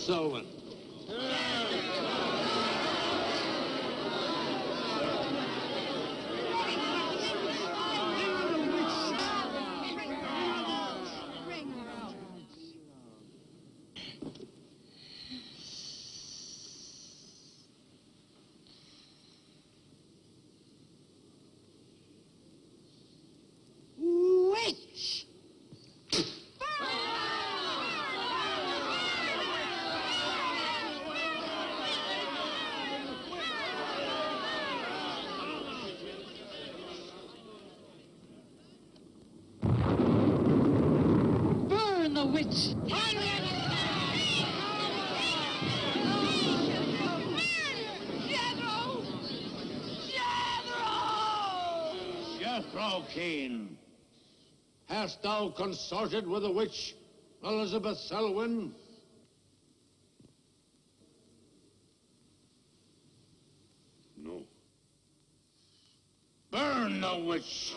Selwyn. Witch! Burn the witch! Jethro Keen, hast thou consorted with the witch Elizabeth Selwyn? No. Burn the witch!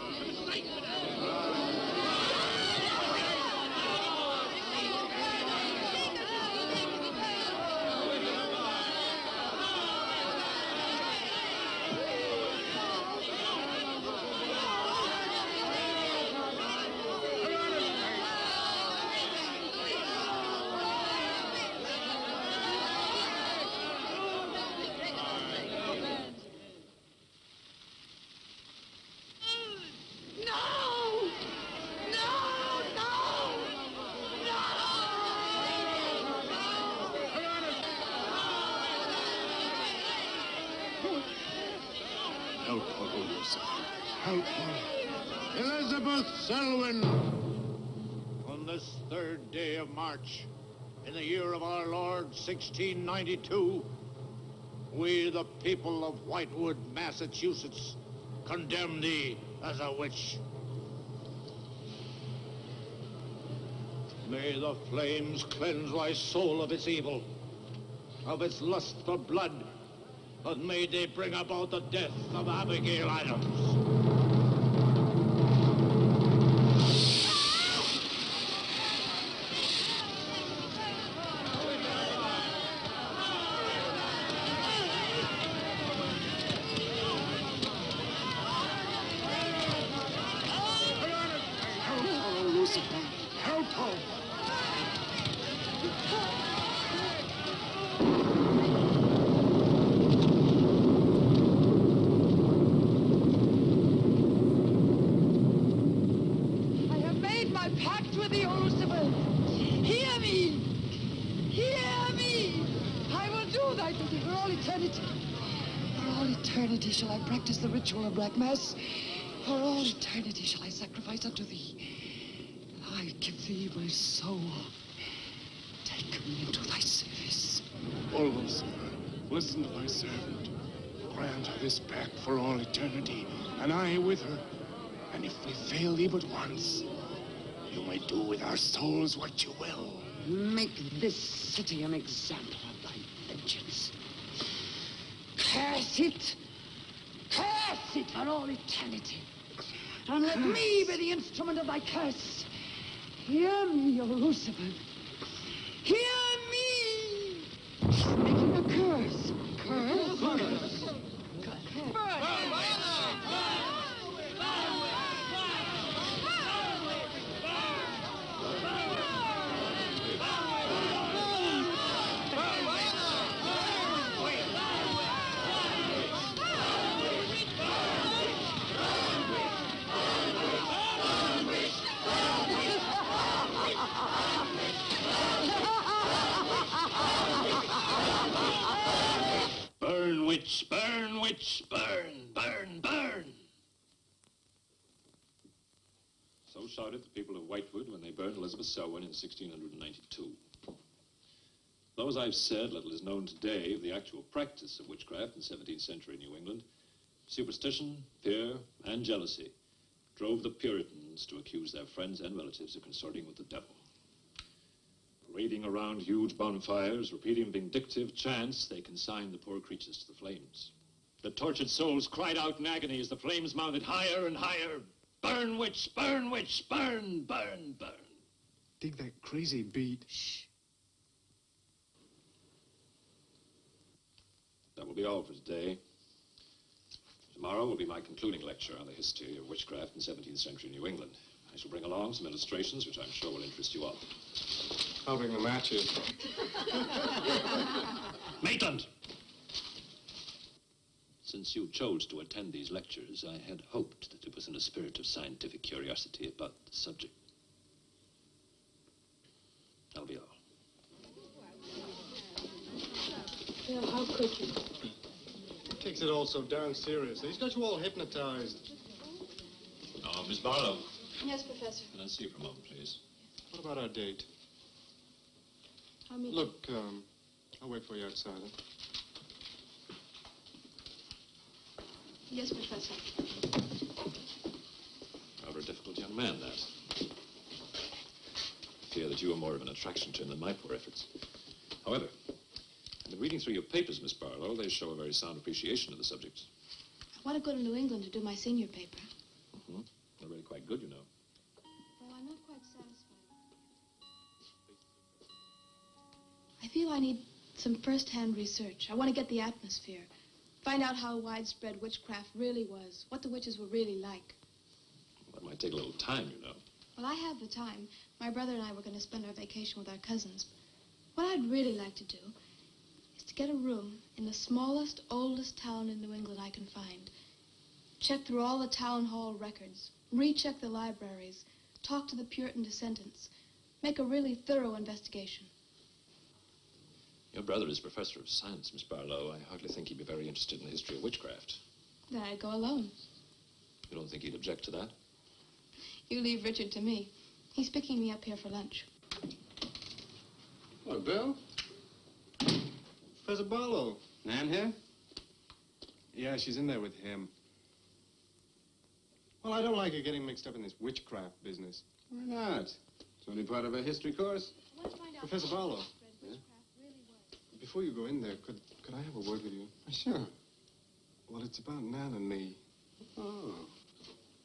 Help her, O Lucifer. Help her. Elizabeth Selwyn, on this 3rd day of March, in the year of our Lord 1692, we, the people of Whitewood, Massachusetts, condemn thee as a witch. May the flames cleanse thy soul of its evil, of its lust for blood, and may they bring about the death of Abigail Adams. Help her, O Lucifer. Help her. I have made my pact with the Lucifer. Hear me! Hear me! I will do thy bidding for all eternity. For all eternity shall I practice the ritual of Black Mass. For all eternity shall I sacrifice unto thee. I give thee my soul. Take me into thy service. O Lucifer, listen to thy servant. Grant her this pact for all eternity, and I with her. And if we fail thee but once, you may do with our souls what you will. Make this city an example of thy vengeance. Curse it! Curse it for all eternity! And let me be the instrument of thy curse. Hear me, O Lucifer. Hear me! Making a curse. Curse? Curse. Burn, witch, burn, witch, burn, burn, burn. So shouted the people of Whitewood when they burned Elizabeth Selwyn in 1692. Though, as I've said, little is known today of the actual practice of witchcraft in 17th century New England, superstition, fear, and jealousy drove the Puritans to accuse their friends and relatives of consorting with the devil. Parading around huge bonfires, repeating vindictive chants, they consigned the poor creatures to the flames. The tortured souls cried out in agony as the flames mounted higher and higher. Burn, witch, burn, witch, burn, burn, burn. Dig that crazy beat. Shh. That will be all for today. Tomorrow will be my concluding lecture on the history of witchcraft in 17th century New England. I shall bring along some illustrations, which I'm sure will interest you all. I'll bring the matches. Maitland! Since you chose to attend these lectures, I had hoped that it was in a spirit of scientific curiosity about the subject. That'll be all. Bill, how could you? He takes it all so darn seriously. He's got you all hypnotized. Oh, Miss Barlow. Yes, Professor. Can I see you for a moment, please? What about our date? I'll meet Look, I'll wait for you outside. Huh? Yes, Professor. Rather a difficult young man, that. I fear that you are more of an attraction to him than my poor efforts. However, I've been reading through your papers, Miss Barlow. They show a very sound appreciation of the subject. I want to go to New England to do my senior paper. Mm-hmm. They're really quite good, you know. Well, I'm not quite satisfied. I feel I need some first-hand research. I want to get the atmosphere. Find out how widespread witchcraft really was, what the witches were really like. That might take a little time, you know. Well, I have the time. My brother and I were going to spend our vacation with our cousins. What I'd really like to do is to get a room in the smallest, oldest town in New England I can find. Check through all the town hall records, recheck the libraries, talk to the Puritan descendants, make a really thorough investigation. Your brother is professor of science, Miss Barlow. I hardly think he'd be very interested in the history of witchcraft. Then I'd go alone. You don't think he'd object to that? You leave Richard to me. He's picking me up here for lunch. What, Bill? Professor Barlow. Nan here? Yeah, she's in there with him. Well, I don't like her getting mixed up in this witchcraft business. Why not? It's only part of a history course. I want to find out Professor how Barlow. widespread witchcraft really was. Before you go in there, could I have a word with you? Sure. Well, it's about Nan and me. Oh.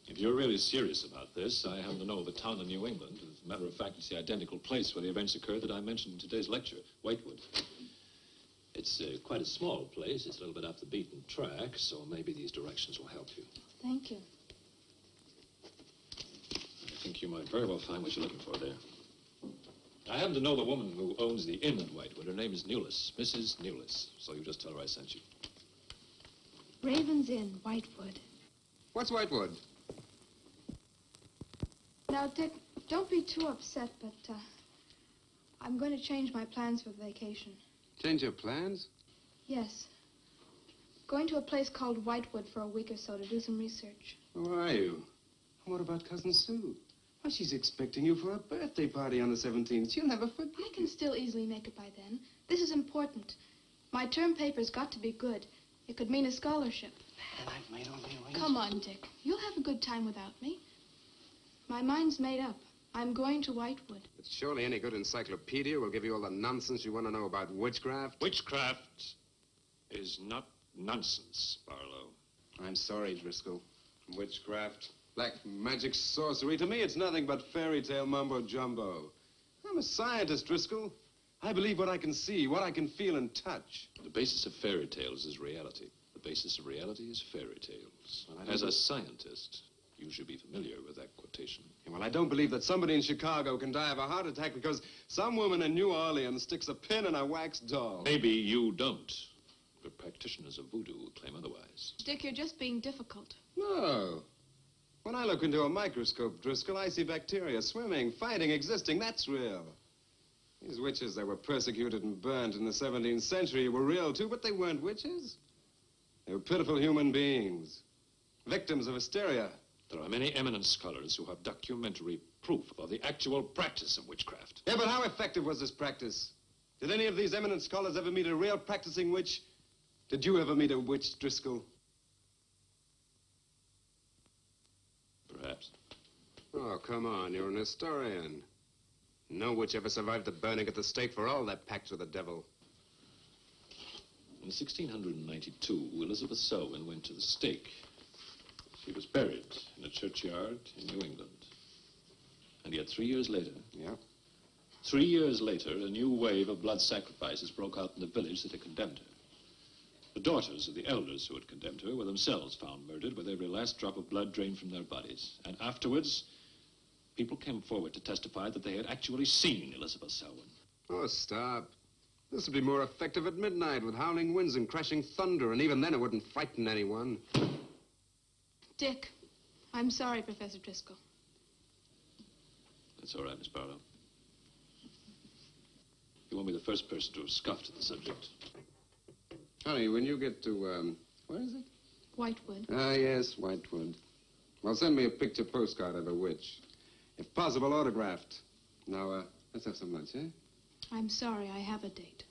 If you're really serious about this, I happen to know of a town in New England. As a matter of fact, it's the identical place where the events occurred that I mentioned in today's lecture, Whitewood. It's quite a small place. It's a little bit off the beaten track, so maybe these directions will help you. Thank you. I think you might very well find what you're looking for there. I happen to know the woman who owns the inn at Whitewood. Her name is Newless, Mrs. Newless. So you just tell her I sent you. Raven's Inn, Whitewood. What's Whitewood? Now, Dick, don't be too upset, but I'm going to change my plans for vacation. Change your plans? Yes. Going to a place called Whitewood for a week or so to do some research. Who are you? What about Cousin Sue? Well, she's expecting you for a birthday party on the 17th. She'll never forget. I can still easily make it by then. This is important. My term paper's got to be good. It could mean a scholarship. And I've made all the arrangements. Come on, Dick. You'll have a good time without me. My mind's made up. I'm going to Whitewood. But surely any good encyclopedia will give you all the nonsense you want to know about witchcraft. Witchcraft is not nonsense, Barlow. I'm sorry, Driscoll. Witchcraft, black magic, sorcery. To me, it's nothing but fairy tale mumbo-jumbo. I'm a scientist, Driscoll. I believe what I can see, what I can feel and touch. The basis of fairy tales is reality. The basis of reality is fairy tales. Well, As a scientist, you should be familiar with that quotation. Yeah, well, I don't believe that somebody in Chicago can die of a heart attack because some woman in New Orleans sticks a pin in a wax doll. Maybe you don't, but practitioners of voodoo claim otherwise. Dick, you're just being difficult. No. When I look into a microscope, Driscoll, I see bacteria swimming, fighting, existing. That's real. These witches that were persecuted and burnt in the 17th century were real, too, but they weren't witches. They were pitiful human beings, victims of hysteria. There are many eminent scholars who have documentary proof of the actual practice of witchcraft. Yeah, but how effective was this practice? Did any of these eminent scholars ever meet a real practicing witch? Did you ever meet a witch, Driscoll? Perhaps. Oh, come on, you're an historian. No witch ever survived the burning at the stake for all that pact with the devil. In 1692, Elizabeth Selwyn went to the stake. She was buried in a churchyard in New England. And yet 3 years later... Yeah? 3 years later, a new wave of blood sacrifices broke out in the village that had condemned her. The daughters of the elders who had condemned her were themselves found murdered with every last drop of blood drained from their bodies. And afterwards, people came forward to testify that they had actually seen Elizabeth Selwyn. Oh, stop. This would be more effective at midnight with howling winds and crashing thunder, and even then it wouldn't frighten anyone. Dick, I'm sorry, Professor Driscoll. That's all right, Miss Barlow. You won't be the first person to have scoffed at the subject. Honey, when you get to, where is it? Whitewood. Ah, yes, Whitewood. Well, send me a picture postcard of a witch. If possible, autographed. Now, let's have some lunch, eh? I'm sorry, I have a date.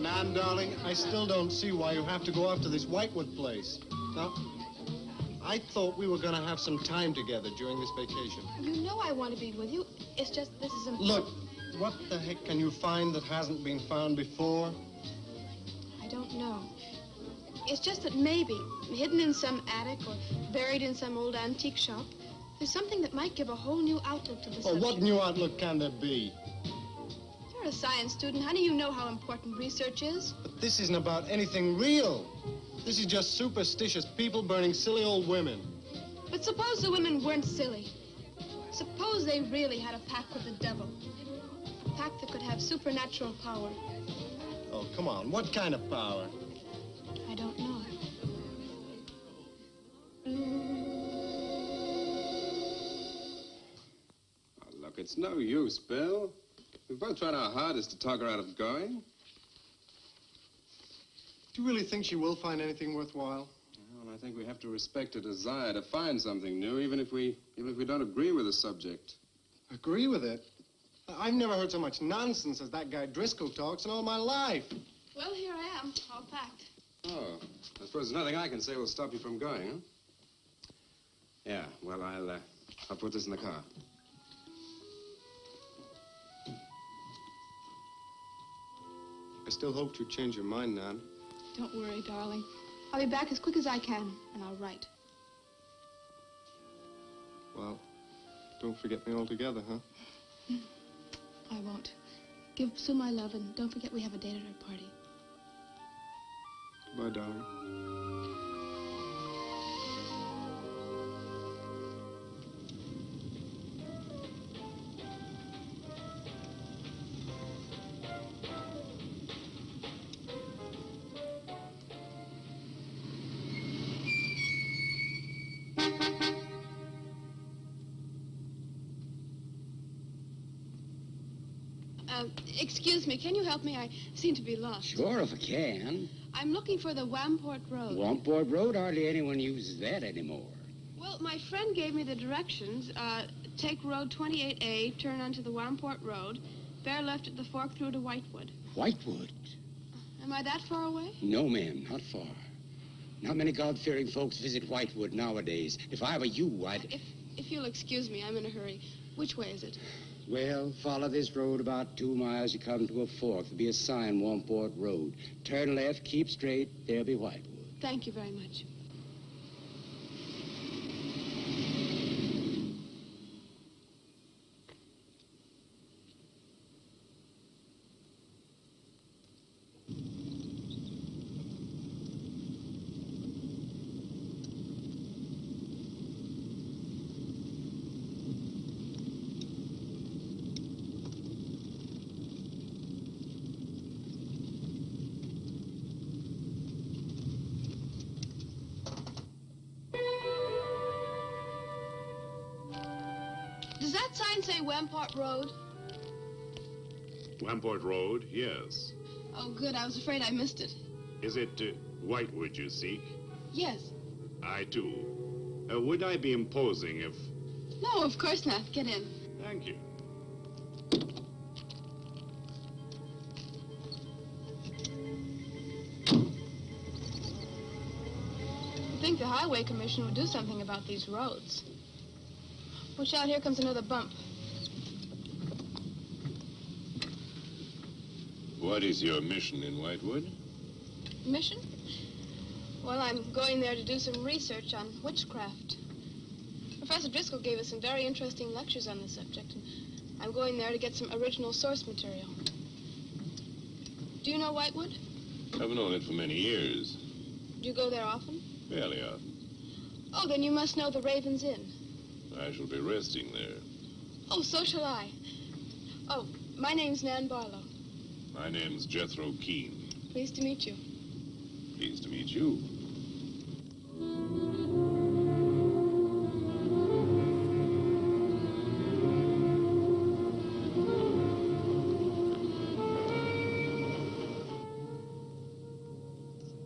Nan, darling, I still don't see why you have to go off to this Whitewood place. Now, I thought we were going to have some time together during this vacation. You know I want to be with you. It's just this is important. Look, what the heck can you find that hasn't been found before? I don't know. It's just that maybe, hidden in some attic or buried in some old antique shop, there's something that might give a whole new outlook to the subject. What new outlook can there be? You're a science student, honey. You know how important research is. But this isn't about anything real. This is just superstitious people burning silly old women. But suppose the women weren't silly. Suppose they really had a pact with the devil. A pact that could have supernatural power. Oh, come on. What kind of power? I don't know. Oh, look, it's no use, Bill. We've both tried our hardest to talk her out of going. Do you really think she will find anything worthwhile? Well, I think we have to respect her desire to find something new, even if we don't agree with the subject. Agree with it? I've never heard so much nonsense as that guy Driscoll talks in all my life. Well, here I am, all packed. Oh, I suppose there's nothing I can say will stop you from going, huh? Yeah, well, I'll put this in the car. I still hoped you'd change your mind, Nan. Don't worry, darling. I'll be back as quick as I can, and I'll write. Well, don't forget me altogether, huh? I won't. Give Sue my love, and don't forget we have a date at our party. Goodbye, darling. Excuse me, can you help me? I seem to be lost. Sure, if I can. I'm looking for the Wamport Road. Wamport Road, hardly anyone uses that anymore. Well, my friend gave me the directions. Take Road 28A, turn onto the Wamport Road, bear left at the fork through to Whitewood. Whitewood? Am I that far away? No, ma'am, not far. Not many God-fearing folks visit Whitewood nowadays. If I were you, I'd... If you'll excuse me, I'm in a hurry. Which way is it? Well, follow this road about 2 miles. You come to a fork. There'll be a sign, Wamport Road. Turn left, keep straight. There'll be Whitewood. Thank you very much. Does that sign say Wamport Road? Wamport Road, yes. Oh, good. I was afraid I missed it. Is it Whitewood you seek? Yes. I, too. Would I be imposing if... No, of course not. Get in. Thank you. I think the Highway Commission would do something about these roads. Watch out, here comes another bump. What is your mission in Whitewood? Mission? Well, I'm going there to do some research on witchcraft. Professor Driscoll gave us some very interesting lectures on the subject, and I'm going there to get some original source material. Do you know Whitewood? I've known it for many years. Do you go there often? Fairly often. Oh, then you must know the Raven's Inn. I shall be resting there. Oh, so shall I. Oh, my name's Nan Barlow. My name's Jethro Keene. Pleased to meet you. Pleased to meet you.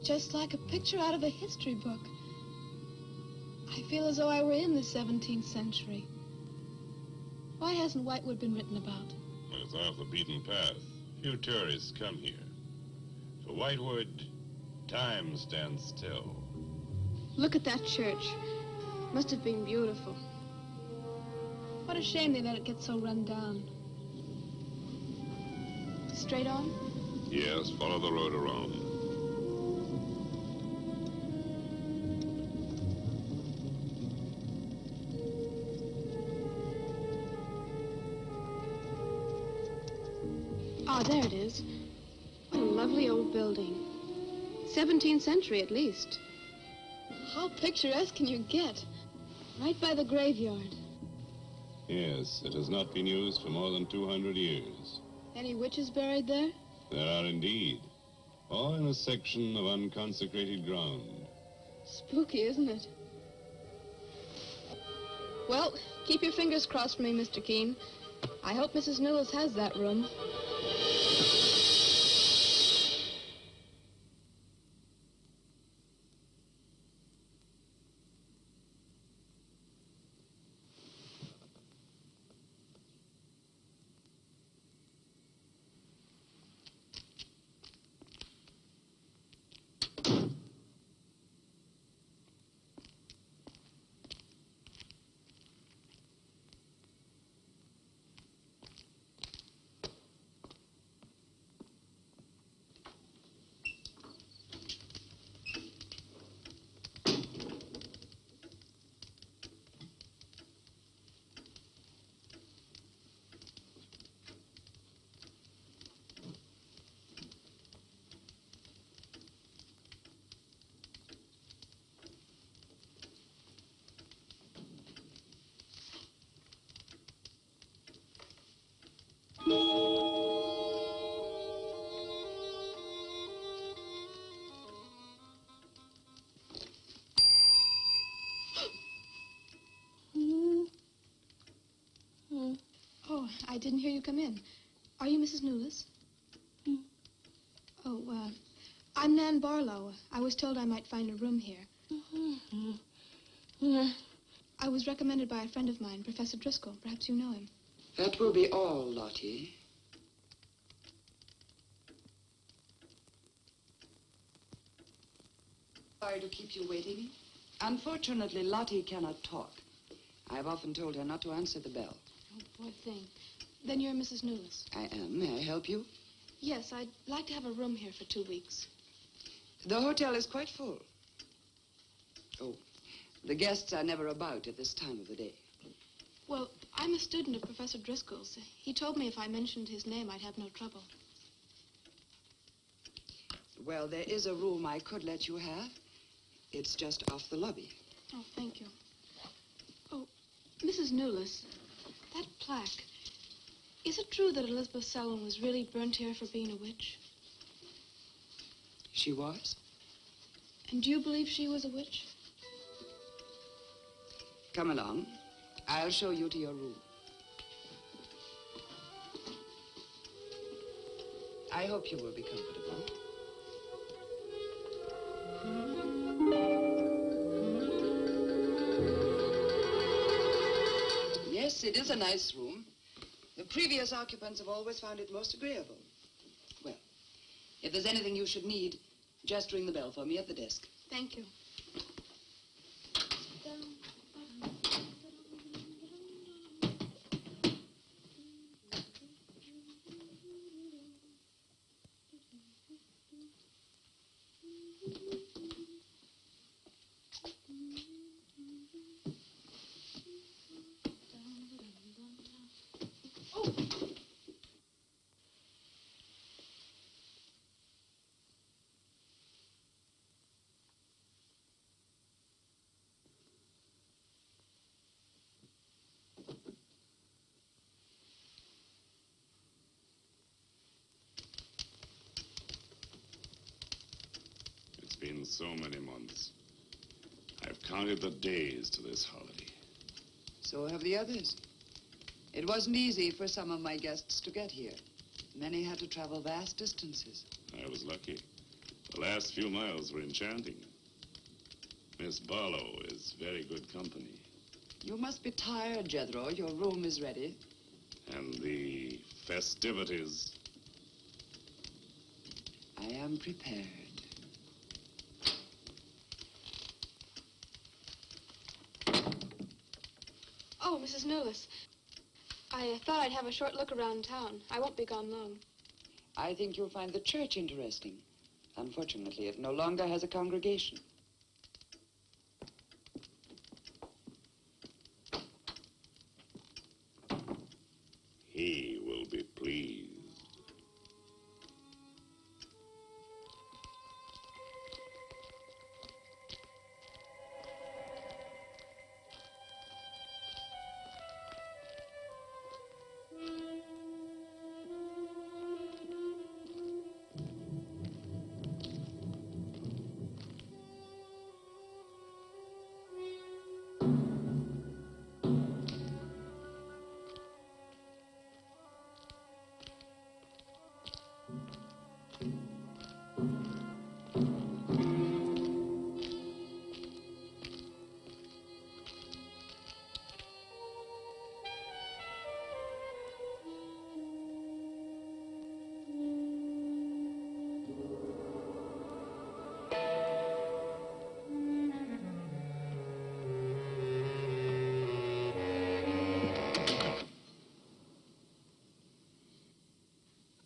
Just like a picture out of a history book. I feel as though I were in the 17th century. Why hasn't Whitewood been written about? It's off the beaten path. Few tourists come here. For Whitewood, time stands still. Look at that church. Must have been beautiful. What a shame they let it get so run down. Straight on? Yes, follow the road around. Ah, there it is. What a lovely old building. 17th century, at least. How picturesque can you get? Right by the graveyard. Yes, it has not been used for more than 200 years. Any witches buried there? There are indeed. All in a section of unconsecrated ground. Spooky, isn't it? Well, keep your fingers crossed for me, Mr. Keene. I hope Mrs. Newell has that room. Oh, I didn't hear you come in. Are you Mrs. Newless? Oh, I'm Nan Barlow. I was told I might find a room here. I was recommended by a friend of mine, Professor Driscoll. Perhaps you know him. That will be all, Lottie. Sorry to keep you waiting. Unfortunately, Lottie cannot talk. I've often told her not to answer the bell. Oh, poor thing. Then you're Mrs. Newless. I am. May I help you? Yes, I'd like to have a room here for 2 weeks. The hotel is quite full. Oh, the guests are never about at this time of the day. Well, I'm a student of Professor Driscoll's. He told me if I mentioned his name, I'd have no trouble. Well, there is a room I could let you have. It's just off the lobby. Oh, thank you. Oh, Mrs. Newless, that plaque. Is it true that Elizabeth Selwyn was really burnt here for being a witch? She was? And do you believe she was a witch? Come along. I'll show you to your room. I hope you will be comfortable. Yes, it is a nice room. The previous occupants have always found it most agreeable. Well, if there's anything you should need, just ring the bell for me at the desk. Thank you. been so many months. I've counted the days to this holiday. So have the others. It wasn't easy for some of my guests to get here. Many had to travel vast distances. I was lucky. The last few miles were enchanting. Miss Barlow is very good company. You must be tired, Jethro. Your room is ready. And the festivities. I am prepared. Oh, Mrs. Newless. I thought I'd have a short look around town. I won't be gone long. I think you'll find the church interesting. Unfortunately, it no longer has a congregation. He will be pleased.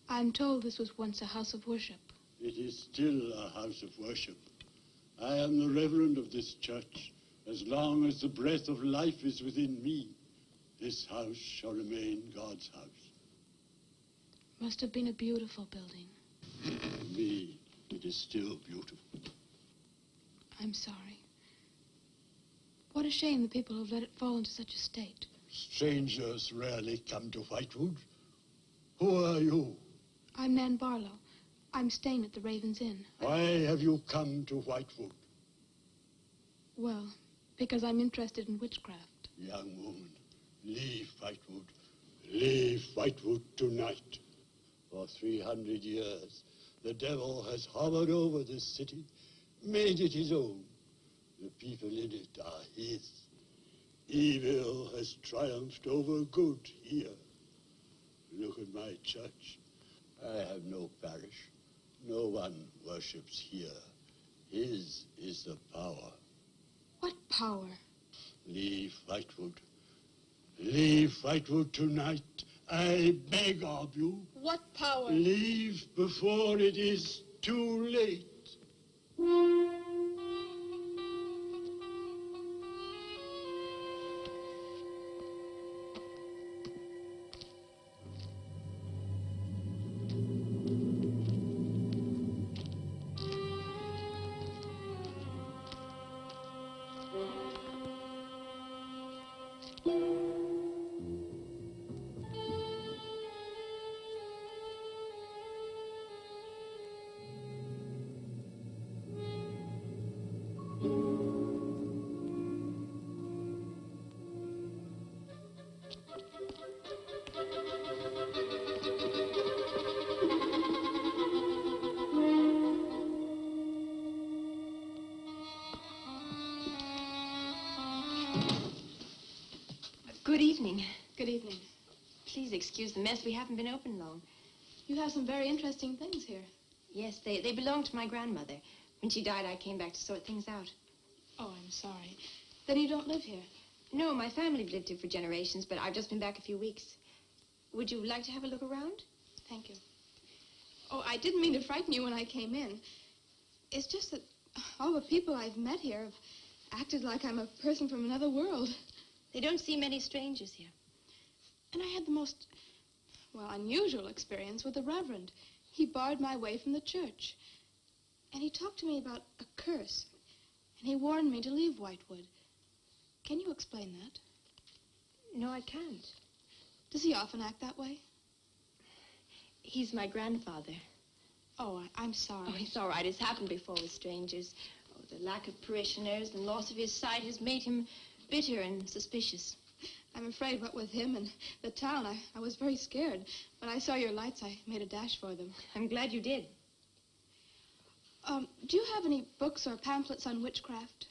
I'm told this was once a house of worship. It is still a house of worship. I am the reverend of this church. As long as the breath of life is within me, this house shall remain God's house. Must have been a beautiful building. For me, it is still beautiful. I'm sorry. What a shame the people have let it fall into such a state. Strangers rarely come to Whitewood. Who are you? I'm Nan Barlow. I'm staying at the Raven's Inn. Why have you come to Whitewood? Well, because I'm interested in witchcraft. Young woman, leave Whitewood. Leave Whitewood tonight. For 300 years, the devil has hovered over this city, made it his own. The people in it are his. Evil has triumphed over good here. Look at my church. I have no parish. No one worships here. His is the power. What power? Leave Whitewood. Leave Whitewood tonight. I beg of you. What power? Leave before it is too late. Good evening. Good evening. Please excuse the mess. We haven't been open long. You have some very interesting things here. Yes, they belong to my grandmother. When she died, I came back to sort things out. Oh, I'm sorry. Then you don't live here? No, my family have lived here for generations, but I've just been back a few weeks. Would you like to have a look around? Thank you. Oh, I didn't mean to frighten you when I came in. It's just that all the people I've met here have acted like I'm a person from another world. They don't see many strangers here. And I had the most, well, unusual experience with the Reverend. He barred my way from the church. And he talked to me about a curse. And he warned me to leave Whitewood. Can you explain that? No, I can't. Does he often act that way? He's my grandfather. Oh, I'm sorry. Oh, it's all right. It's happened before with strangers. Oh, the lack of parishioners and loss of his sight has made him bitter and suspicious. I'm afraid what with him and the town, I was very scared. When I saw your lights, I made a dash for them. I'm glad you did. Do you have any books or pamphlets on witchcraft?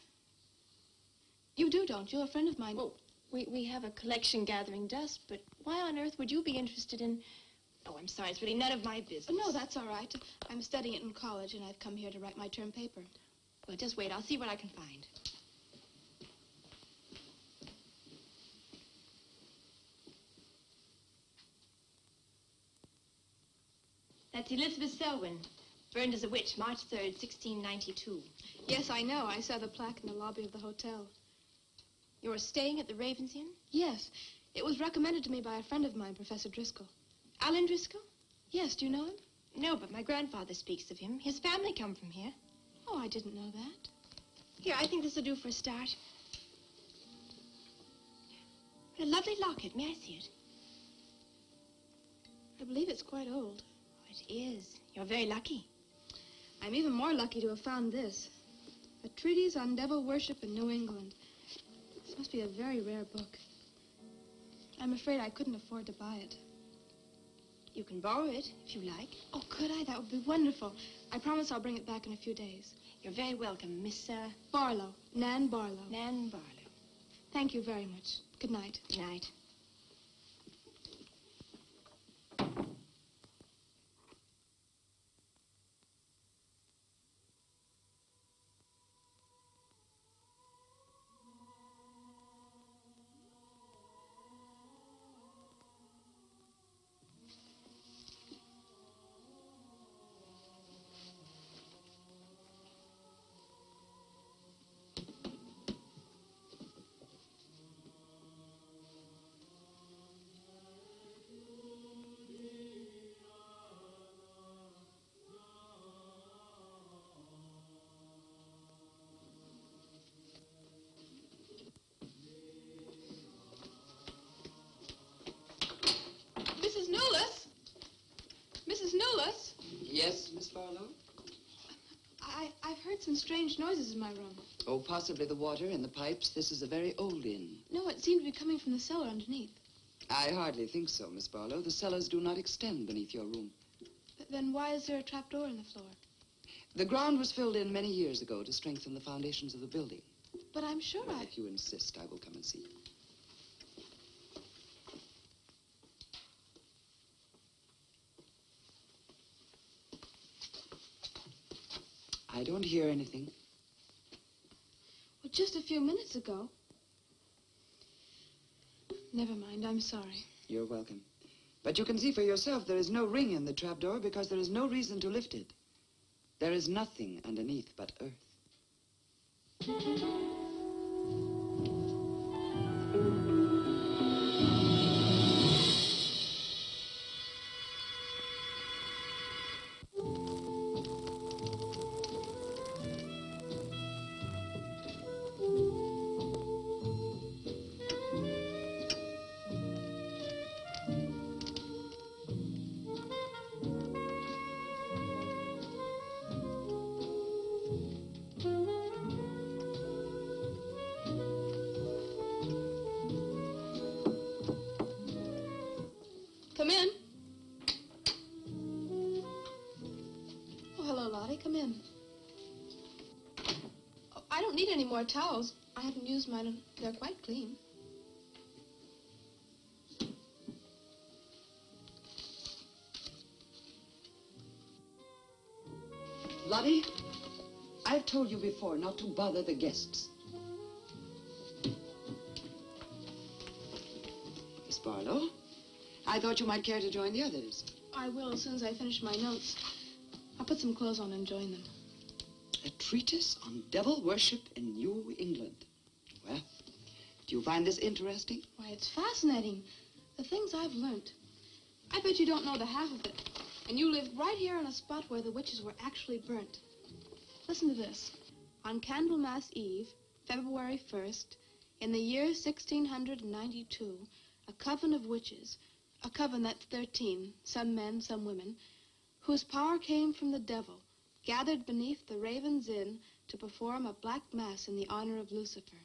You do, don't you? A friend of mine... Well, we have a collection gathering dust, but why on earth would you be interested in... Oh, I'm sorry. It's really none of my business. No, that's all right. I'm studying it in college, and I've come here to write my term paper. Well, just wait. I'll see what I can find. That's Elizabeth Selwyn, burned as a witch, March 3rd, 1692. Yes, I know. I saw the plaque in the lobby of the hotel. You're staying at the Ravens Inn? Yes. It was recommended to me by a friend of mine, Professor Driscoll. Alan Driscoll? Yes, do you know him? No, but my grandfather speaks of him. His family come from here. Oh, I didn't know that. Here, I think this will do for a start. What a lovely locket. May I see it? I believe it's quite old. It is. You're very lucky. I'm even more lucky to have found this. A treatise on devil worship in New England. This must be a very rare book. I'm afraid I couldn't afford to buy it. You can borrow it, if you like. Oh, could I? That would be wonderful. I promise I'll bring it back in a few days. You're very welcome, Miss, Barlow. Nan Barlow. Nan Barlow. Thank you very much. Good night. Good night. Mrs. Newless? Mrs. Newless? Yes, Miss Barlow? I've heard some strange noises in my room. Oh, possibly the water in the pipes. This is a very old inn. No, it seemed to be coming from the cellar underneath. I hardly think so, Miss Barlow. The cellars do not extend beneath your room. But then why is there a trapdoor in the floor? The ground was filled in many years ago to strengthen the foundations of the building. But I'm sure Well, if you insist, I will come and see. I don't hear anything. Well, just a few minutes ago. Never mind, I'm sorry. You're welcome. But you can see for yourself there is no ring in the trapdoor because there is no reason to lift it. There is nothing underneath but earth. Come in. Oh, hello, Lottie. Come in. Oh, I don't need any more towels. I haven't used mine, and they're quite clean. Lottie, I've told you before not to bother the guests. Miss Barlow, I thought you might care to join the others. I will as soon as I finish my notes. I'll put some clothes on and join them. A treatise on devil worship in New England. Well, do you find this interesting? Why, it's fascinating. The things I've learned. I bet you don't know the half of it. And you lived right here on a spot where the witches were actually burnt. Listen to this. On Candlemas Eve, February 1st, in the year 1692, a coven of witches, a coven that's 13, some men, some women, whose power came from the devil, gathered beneath the Raven's Inn to perform a black mass in the honor of Lucifer.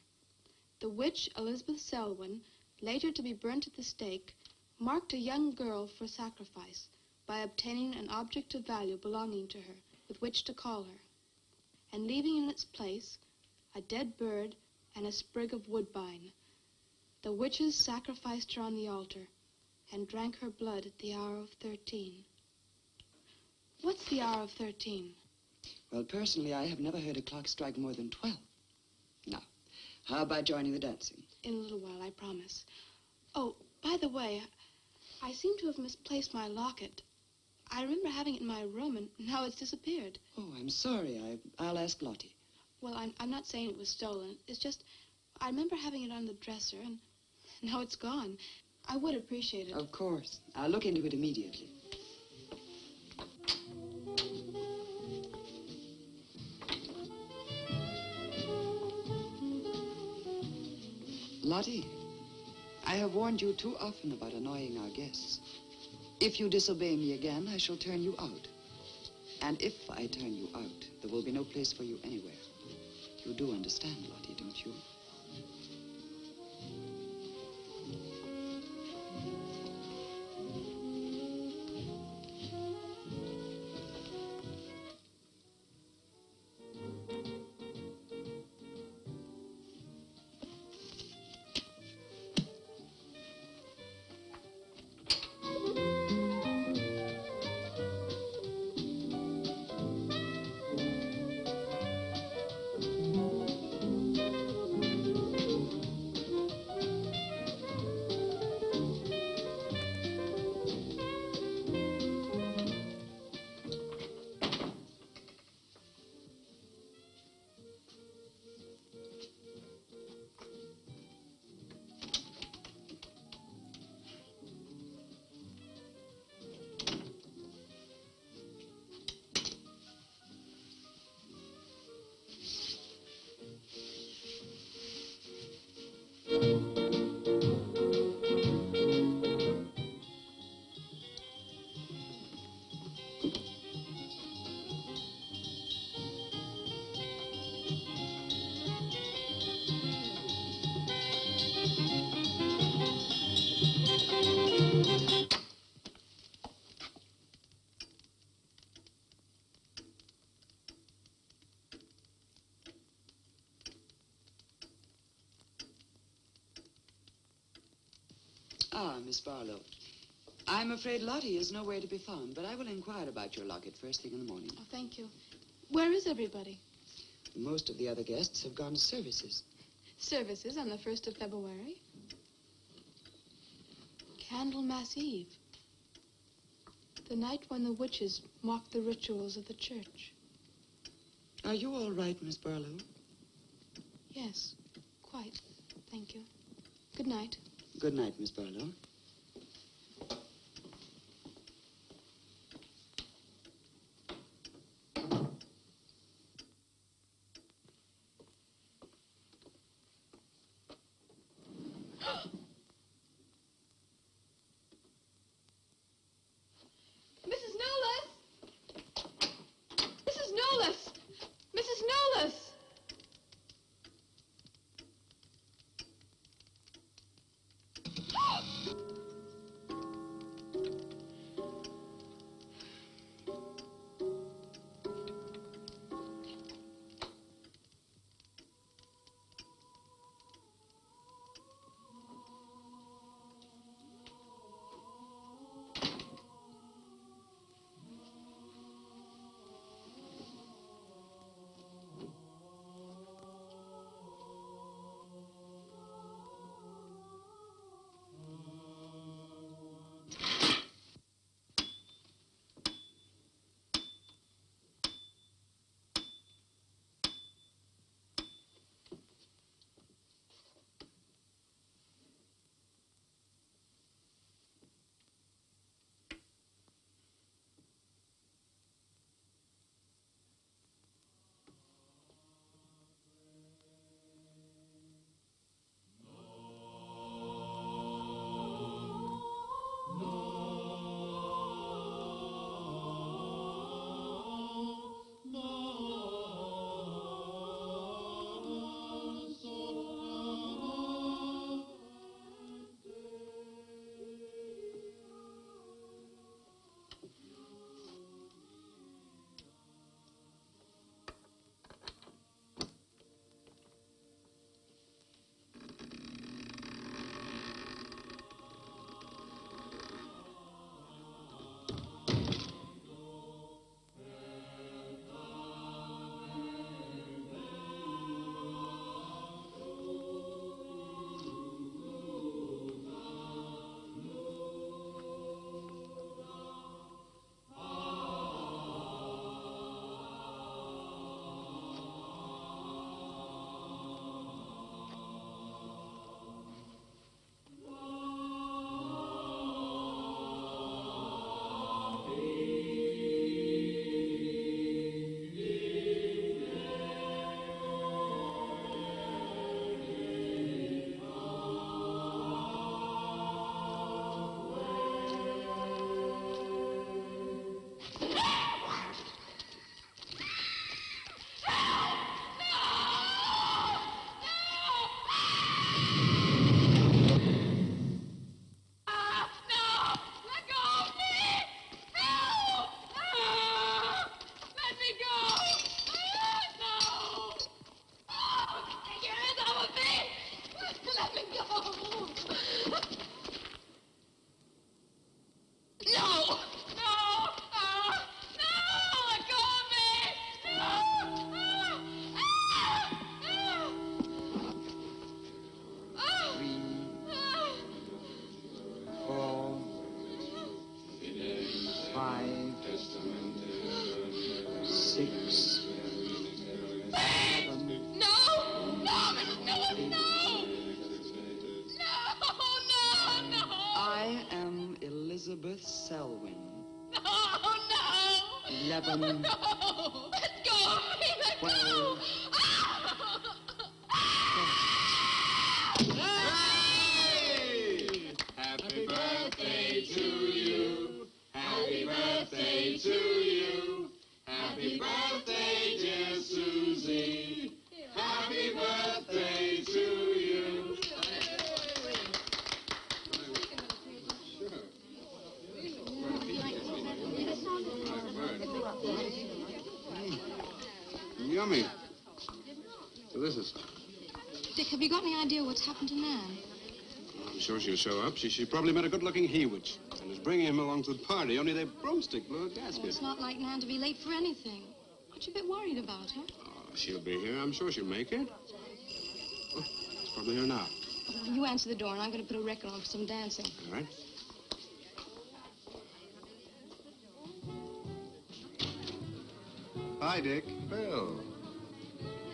The witch Elizabeth Selwyn, later to be burnt at the stake, marked a young girl for sacrifice by obtaining an object of value belonging to her with which to call her, and leaving in its place a dead bird and a sprig of woodbine. The witches sacrificed her on the altar and drank her blood at the hour of 13. What's the hour of 13? Well, personally, I have never heard a clock strike more than 12. Now, how about joining the dancing? In a little while, I promise. Oh, by the way, I seem to have misplaced my locket. I remember having it in my room, and now it's disappeared. Oh, I'm sorry. I'll ask Lottie. Well, I'm not saying it was stolen. It's just, I remember having it on the dresser, and now it's gone. I would appreciate it. Of course. I'll look into it immediately. Lottie, I have warned you too often about annoying our guests. If you disobey me again, I shall turn you out. And if I turn you out, there will be no place for you anywhere. You do understand, Lottie, don't you? Ah, Miss Barlow. I'm afraid Lottie is nowhere to be found, but I will inquire about your locket first thing in the morning. Oh, thank you. Where is everybody? Most of the other guests have gone to services. Services on the 1st of February? Candlemas Eve. The night when the witches mocked the rituals of the church. Are you all right, Miss Barlow? Yes, quite. Thank you. Good night. Good night, Miss Barlow. Mrs. Nolas! Mrs. Nolas! Mrs. Nolas! Elizabeth Selwyn. Oh, no! 11. No! Let go of me! Let 12. go! Hey! Happy birthday to you. Happy birthday to you. Happy birthday, dear Susie. Happy birthday to you. Yummy. Delicious. Dick, have you got any idea what's happened to Nan? I'm sure she'll show up. She probably met a good-looking Hewich and is bringing him along to the party, only their broomstick blew a gasket. Well, it's not like Nan to be late for anything. Aren't you a bit worried about her? Oh, she'll be here. I'm sure she'll make it. Oh, she's probably here now. You answer the door, and I'm going to put a record on for some dancing. All right. Hi, Dick. Bill.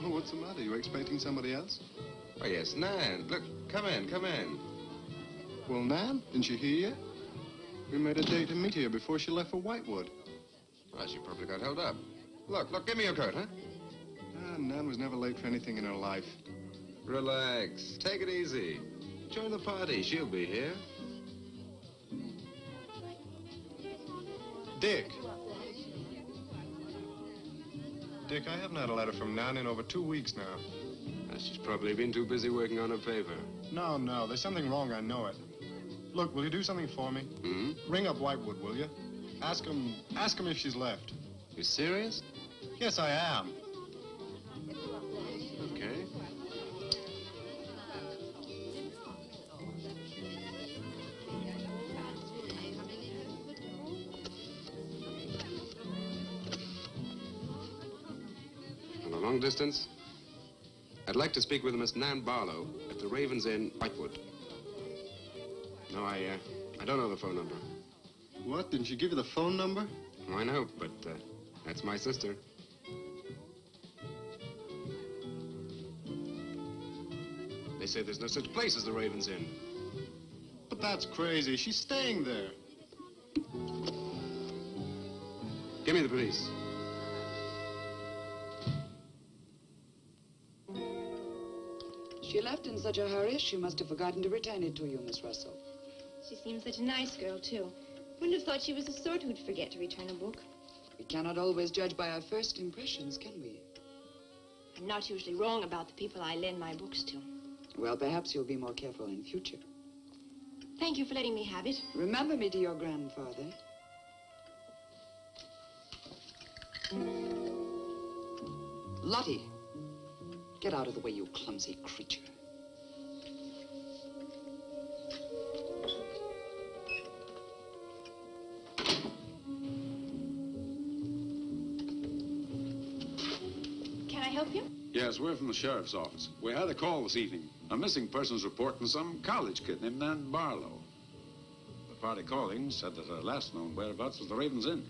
Oh, what's the matter? You expecting somebody else? Oh, yes, Nan. Look, come in, come in. Well, Nan, didn't she hear you? We made a date to meet here before she left for Whitewood. Well, she probably got held up. Look, give me your coat, huh? Nan was never late for anything in her life. Relax. Take it easy. Join the party. She'll be here. Dick. Dick, I haven't had a letter from Nan in over 2 weeks now. She's probably been too busy working on her paper. No, there's something wrong, I know it. Look, will you do something for me? Hmm? Ring up Whitewood, will you? Ask him if she's left. You serious? Yes, I am. Okay. On a long distance, I'd like to speak with Miss Nan Barlow at the Ravens Inn, Whitewood. No, I don't know the phone number. What? Didn't she give you the phone number? I know, but that's my sister. They say there's no such place as the Ravens Inn. But that's crazy. She's staying there. Give me the police. She left in such a hurry, she must have forgotten to return it to you, Miss Russell. She seems such a nice girl, too. Wouldn't have thought she was the sort who'd forget to return a book. We cannot always judge by our first impressions, can we? I'm not usually wrong about the people I lend my books to. Well, perhaps you'll be more careful in future. Thank you for letting me have it. Remember me to your grandfather. Lottie, get out of the way, you clumsy creature. Can I help you? Yes, we're from the sheriff's office. We had a call this evening. A missing persons report from some college kid named Nan Barlow. The party calling said that her last known whereabouts was the Ravens Inn.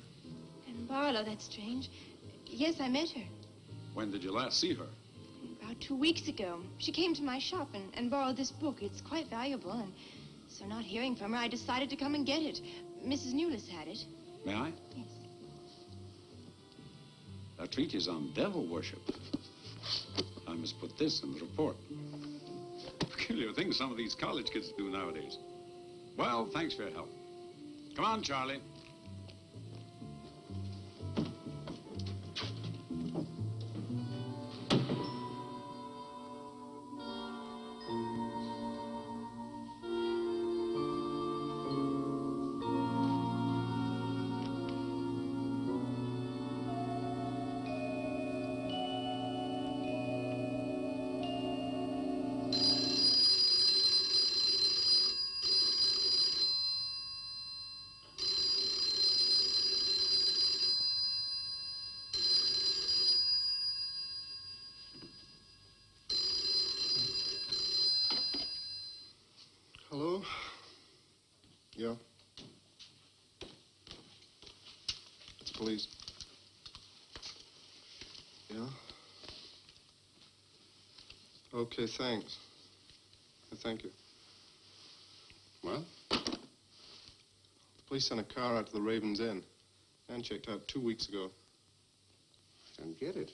And Barlow, that's strange. Yes, I met her. When did you last see her? About 2 weeks ago. She came to my shop and borrowed this book. It's quite valuable, and so not hearing from her, I decided to come and get it. Mrs. Newless had it. May I? Yes. That treatise on devil worship. I must put this in the report. Peculiar things some of these college kids do nowadays. Well, thanks for your help. Come on, Charlie. Hello? Yeah? It's police. Yeah? Okay, thanks. Thank you. Well? Please police sent a car out to the Raven's Inn. Nan checked out 2 weeks ago. I don't get it.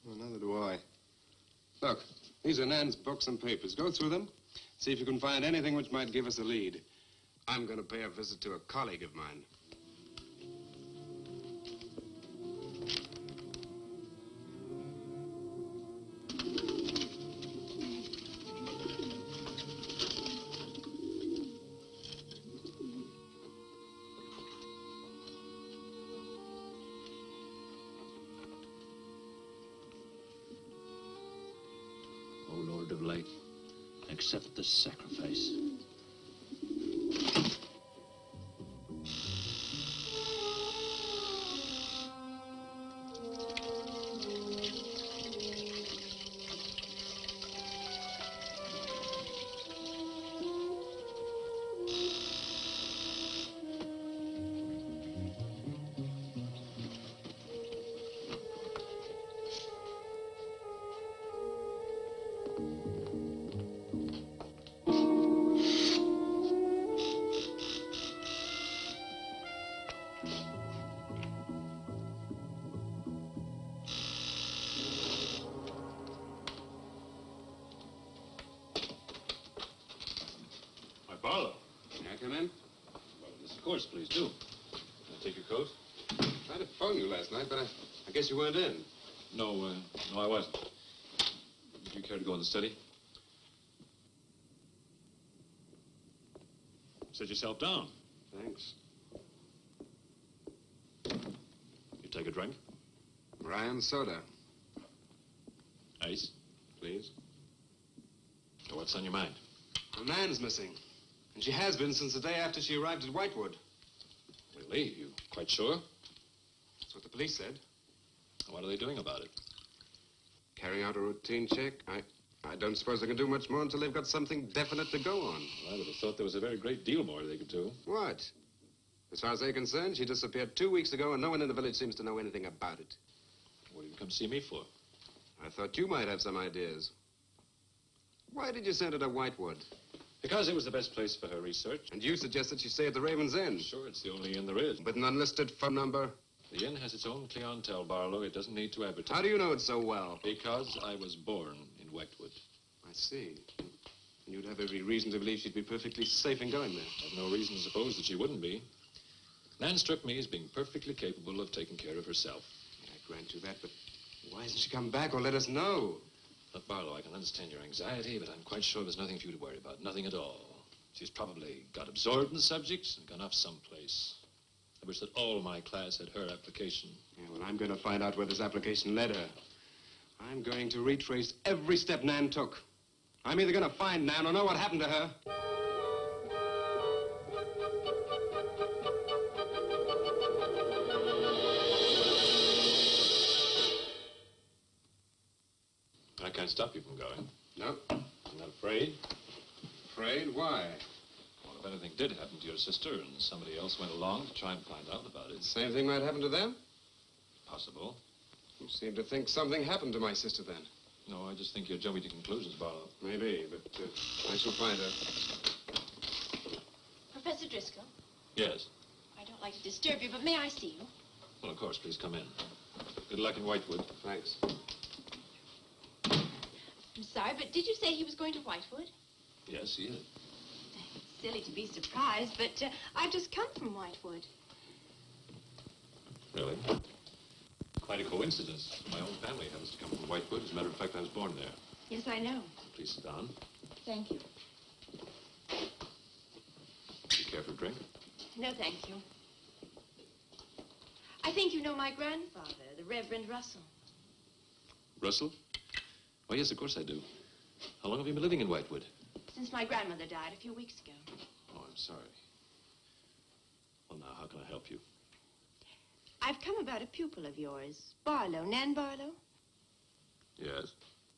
Well, neither do I. Look, these are Nan's books and papers. Go through them. See if you can find anything which might give us a lead. I'm going to pay a visit to a colleague of mine. O Lord of Light, accept this sacrifice. Barlow. May I come in? Well, yes, of course, please do. Can I take your coat? I tried to phone you last night, but I guess you weren't in. No, I wasn't. Would you care to go in the study? Sit yourself down. Thanks. You take a drink? Ryan soda. Ice? Please. So what's on your mind? Well, Nan's missing. And she has been since the day after she arrived at Whitewood. Really? You quite sure? That's what the police said. What are they doing about it? Carrying out a routine check. I don't suppose they can do much more until they've got something definite to go on. Well, I would have thought there was a very great deal more they could do. What? As far as they're concerned, she disappeared 2 weeks ago, and no one in the village seems to know anything about it. What did you come see me for? I thought you might have some ideas. Why did you send her to Whitewood? Because it was the best place for her research. And you suggested she stay at the Raven's Inn. Sure, it's the only inn there is. With an unlisted phone number? The inn has its own clientele, Barlow. It doesn't need to advertise. How do you know it so well? Because I was born in Whitewood. I see. And you'd have every reason to believe she'd be perfectly safe in going there. I have no reason to suppose that she wouldn't be. Nan struck me as being perfectly capable of taking care of herself. I grant you that, but why hasn't she come back or let us know? Look, Barlow, I can understand your anxiety, but I'm quite sure there's nothing for you to worry about. Nothing at all. She's probably got absorbed in the subject and gone off someplace. I wish that all my class had her application. Yeah, well, I'm going to find out where this application led her. I'm going to retrace every step Nan took. I'm either going to find Nan or know what happened to her. I can't stop you from going. No. I'm not afraid. Afraid? Why? Well, if anything did happen to your sister and somebody else went along to try and find out about it. Same thing might happen to them? Possible. You seem to think something happened to my sister then. No, I just think you're jumping to conclusions, Barlow. Maybe, but I shall find her. Professor Driscoll, Yes. I don't like to disturb you, but may I see you? Well, of course, please come in. Good luck in Whitewood. Thanks. I'm sorry, but did you say he was going to Whitewood? Yes, he is. It's silly to be surprised, but I've just come from Whitewood. Really? Quite a coincidence. My own family happens to come from Whitewood. As a matter of fact, I was born there. Yes, I know. Please sit down. Thank you. Do you care for a drink? No, thank you. I think you know my grandfather, the Reverend Russell. Russell? Oh, yes, of course I do. How long have you been living in Whitewood? Since my grandmother died a few weeks ago. Oh, I'm sorry. Well, now, how can I help you? I've come about a pupil of yours, Barlow, Nan Barlow. Yes?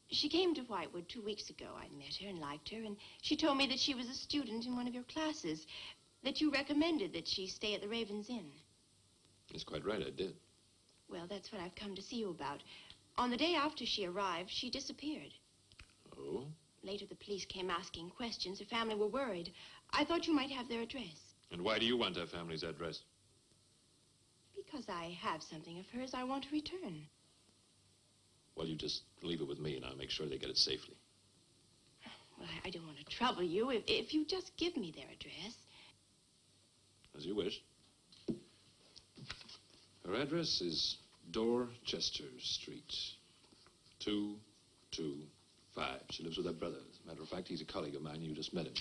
She came to Whitewood 2 weeks ago. I met her and liked her, and she told me that she was a student in one of your classes, that you recommended that she stay at the Raven's Inn. That's quite right, I did. Well, that's what I've come to see you about. On the day after she arrived, she disappeared. Oh? Later, the police came asking questions. Her family were worried. I thought you might have their address. And why do you want our family's address? Because I have something of hers I want to return. Well, you just leave it with me, and I'll make sure they get it safely. Well, I don't want to trouble you. If you just give me their address. As you wish. Her address is Dorchester Street, 225. She lives with her brother. As a matter of fact, he's a colleague of mine. You just met him.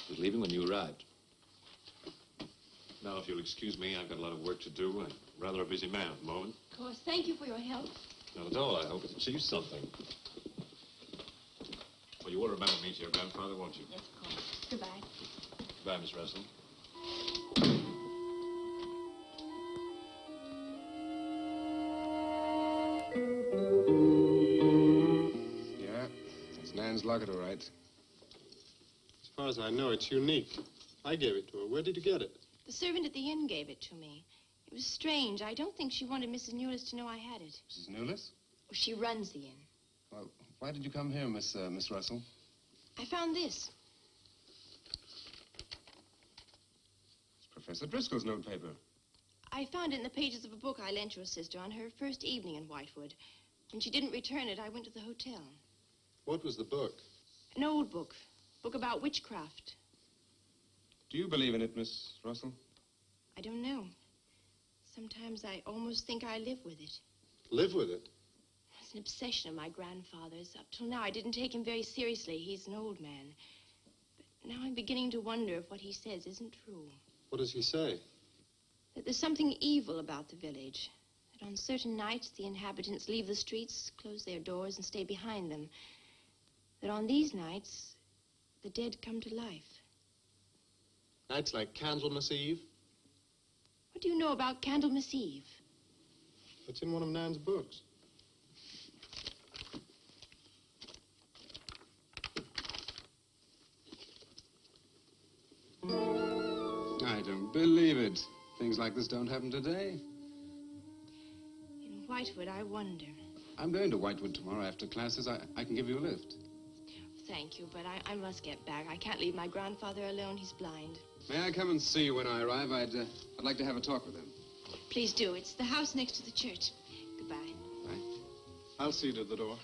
He was leaving when you arrived. Now, if you'll excuse me, I've got a lot of work to do. I'm rather a busy man at the moment. Of course. Thank you for your help. Not at all. I hope it achieves something. Well, you will remember me to your grandfather, won't you? Yes, of course. Goodbye. Goodbye, Miss Russell. Yeah, it's Nan's locket, all right. As far as I know, it's unique. I gave it to her. Where did you get it? The servant at the inn gave it to me. It was strange. I don't think she wanted Mrs. Newless to know I had it. Mrs. Newless? Oh, she runs the inn. Well, why did you come here, Miss Russell? I found this. It's Professor Driscoll's notepaper. I found it in the pages of a book I lent your sister on her first evening in Whitewood. When she didn't return it, I went to the hotel. What was the book? An old book. Book about witchcraft. Do you believe in it, Miss Russell? I don't know. Sometimes I almost think I live with it. Live with it? It's an obsession of my grandfather's. Up till now, I didn't take him very seriously. He's an old man. But now I'm beginning to wonder if what he says isn't true. What does he say? That there's something evil about the village. That on certain nights, the inhabitants leave the streets, close their doors, and stay behind them. That on these nights, the dead come to life. Nights like Candlemas Eve? What do you know about Candlemas Eve? It's in one of Nan's books. I don't believe it. Things like this don't happen today. In Whitewood, I wonder. I'm going to Whitewood tomorrow after classes. I can give you a lift. Thank you, but I must get back. I can't leave my grandfather alone. He's blind. May I come and see you when I arrive? I'd like to have a talk with him. Please do. It's the house next to the church. Goodbye. Bye. I'll see you to the door.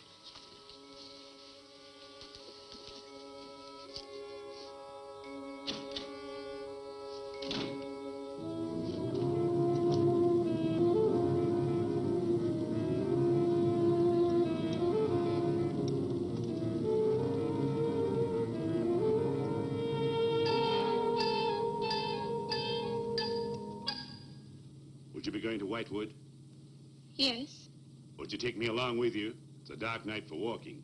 Would you be going to Whitewood? Yes. Would you take me along with you? It's a dark night for walking.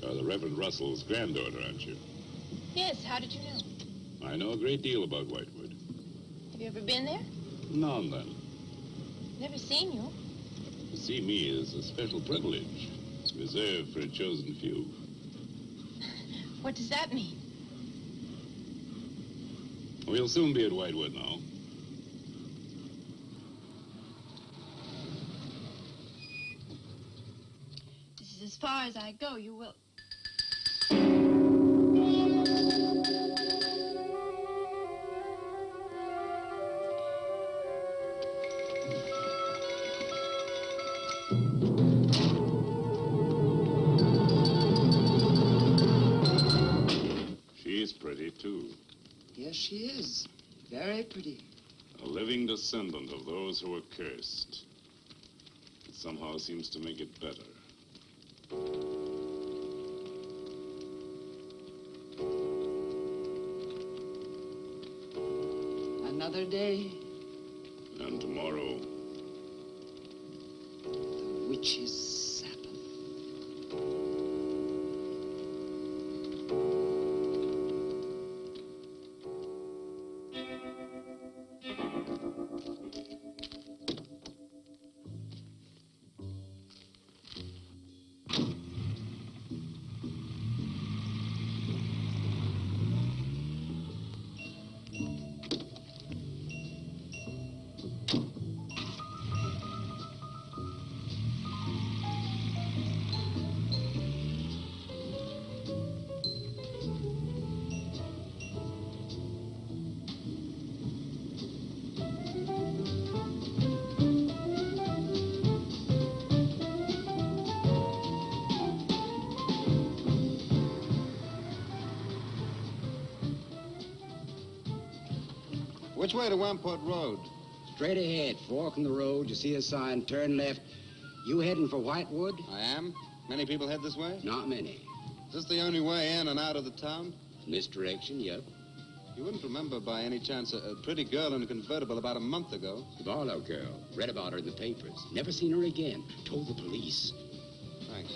You're the Reverend Russell's granddaughter, aren't you? Yes, how did you know? I know a great deal about Whitewood. Have you ever been there? Now and then. Never seen you. To see me is a special privilege. It's reserved for a chosen few. What does that mean? We'll soon be at Whitewood now. This is as far as I go. You will... She's pretty, too. Yes, she is. Very pretty. A living descendant of those who were cursed. It somehow seems to make it better. Another day, And tomorrow, the witch's Sabbath. Which way to Wamport Road? Straight ahead, fork in the road, you see a sign, turn left. You heading for Whitewood? I am. Many people head this way? Not many. Is this the only way in and out of the town? Misdirection, yep. You wouldn't remember by any chance a pretty girl in a convertible about a month ago? The Barlow girl. Read about her in the papers. Never seen her again. Told the police. Thanks.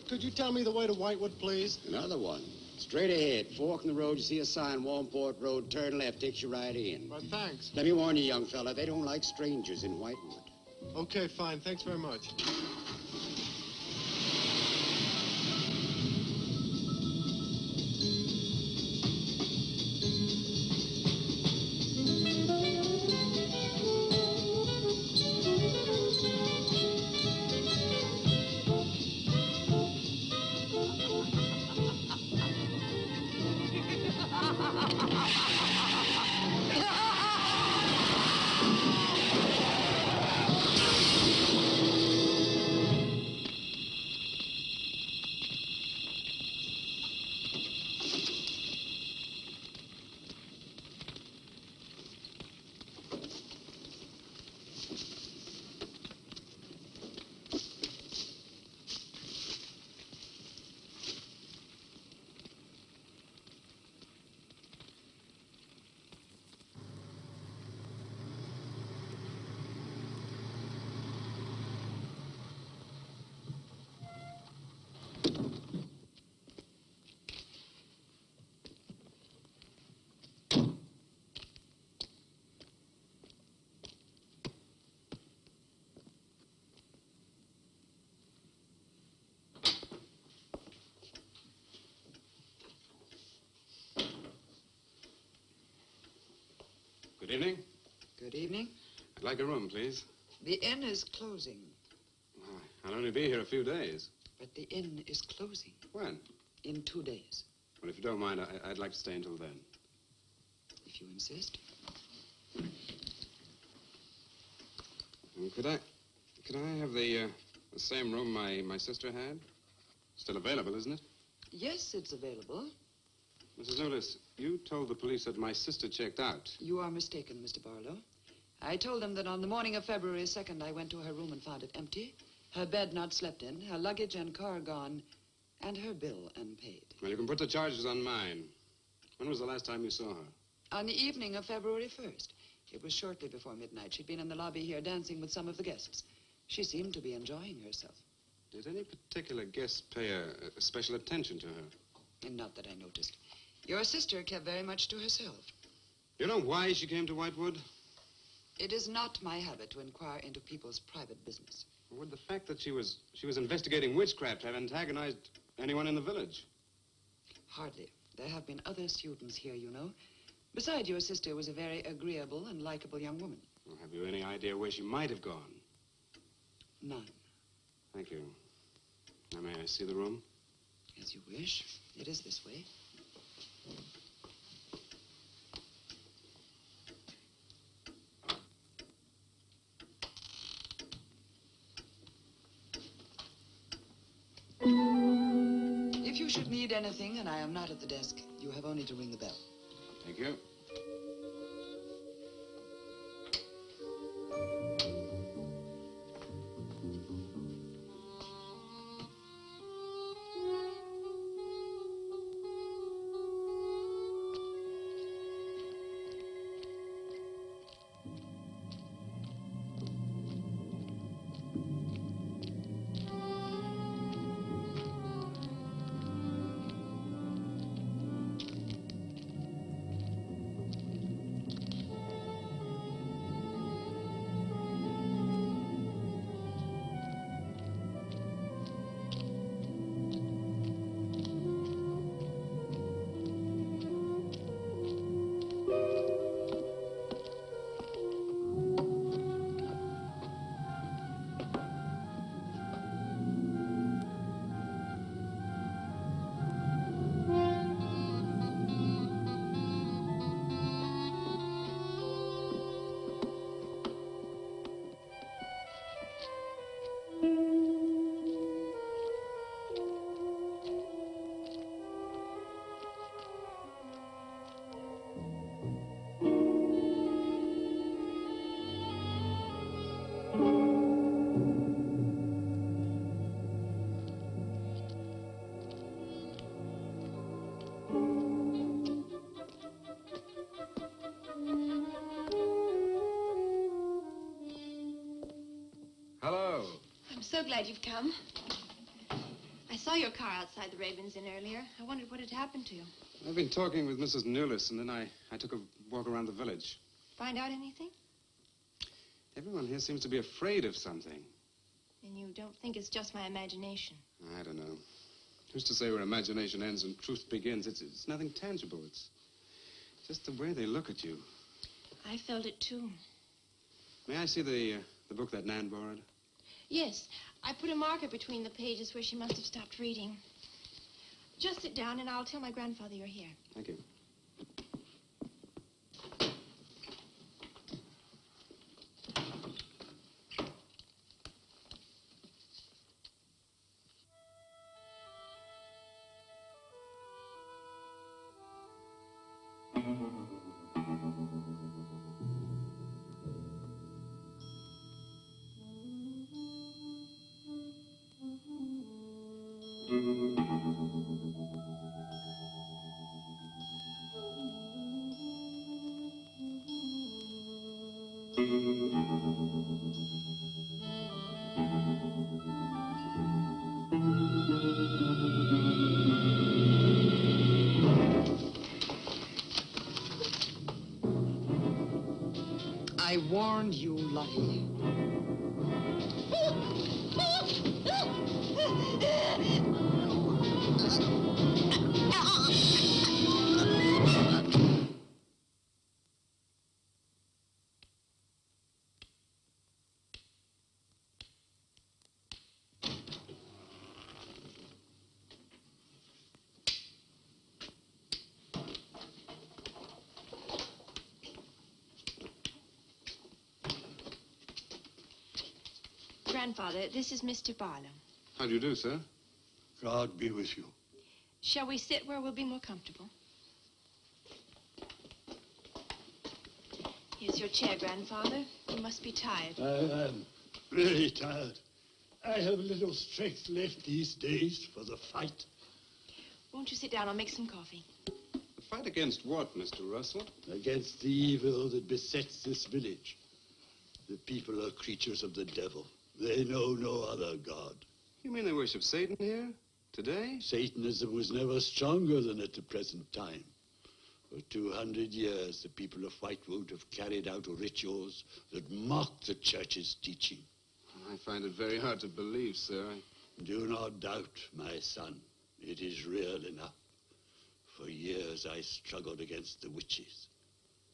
Could you tell me the way to Whitewood, please? Another one. Straight ahead, fork in the road, you see a sign, Wamport Road, turn left, takes you right in. Well, thanks. Let me warn you, young fella, they don't like strangers in Whitewood. Okay, fine. Thanks very much. Good evening. Good evening. I'd like a room, please. The inn is closing. I'll only be here a few days. But the inn is closing. When? In 2 days. Well, if you don't mind, I'd like to stay until then. If you insist. Could I have the same room my sister had? Still available, isn't it? Yes, it's available. Mrs. Otis, you told the police that my sister checked out. You are mistaken, Mr. Barlow. I told them that on the morning of February 2nd, I went to her room and found it empty, her bed not slept in, her luggage and car gone, and her bill unpaid. Well, you can put the charges on mine. When was the last time you saw her? On the evening of February 1st. It was shortly before midnight. She'd been in the lobby here dancing with some of the guests. She seemed to be enjoying herself. Did any particular guest pay a special attention to her? And not that I noticed. Your sister kept very much to herself. You know why she came to Whitewood? It is not my habit to inquire into people's private business. Would the fact that she was investigating witchcraft have antagonized anyone in the village? Hardly. There have been other students here, you know. Besides, your sister was a very agreeable and likable young woman. Well, have you any idea where she might have gone? None. Thank you. Now, may I see the room? As you wish. It is this way. If you should need anything and I am not at the desk, you have only to ring the bell. Thank you. so glad you've come. I saw your car outside the Ravens Inn earlier. I wondered what had happened to you. I've been talking with Mrs. Newless, and then I took a walk around the village. Find out anything? Everyone here seems to be afraid of something. And you don't think it's just my imagination? I don't know. Who's to say where imagination ends and truth begins? It's nothing tangible. It's just the way they look at you. I felt it, too. May I see the book that Nan borrowed? Yes. I put a marker between the pages where she must have stopped reading. Just sit down, and I'll tell my grandfather you're here. Thank you. I warned you, Lottie. Grandfather, this is Mr. Barlow. How do you do, sir? God be with you. Shall we sit where we'll be more comfortable? Here's your chair, Grandfather. You must be tired. I am really tired. I have little strength left these days for the fight. Won't you sit down? I'll make some coffee. The fight against what, Mr. Russell? Against the evil that besets this village. The people are creatures of the devil. They know no other god. You mean they worship Satan here? Today? Satanism was never stronger than at the present time. For 200 years, the people of Whitewood have carried out rituals that mock the church's teaching. I find it very hard to believe, sir. Do not doubt, my son. It is real enough. For years, I struggled against the witches.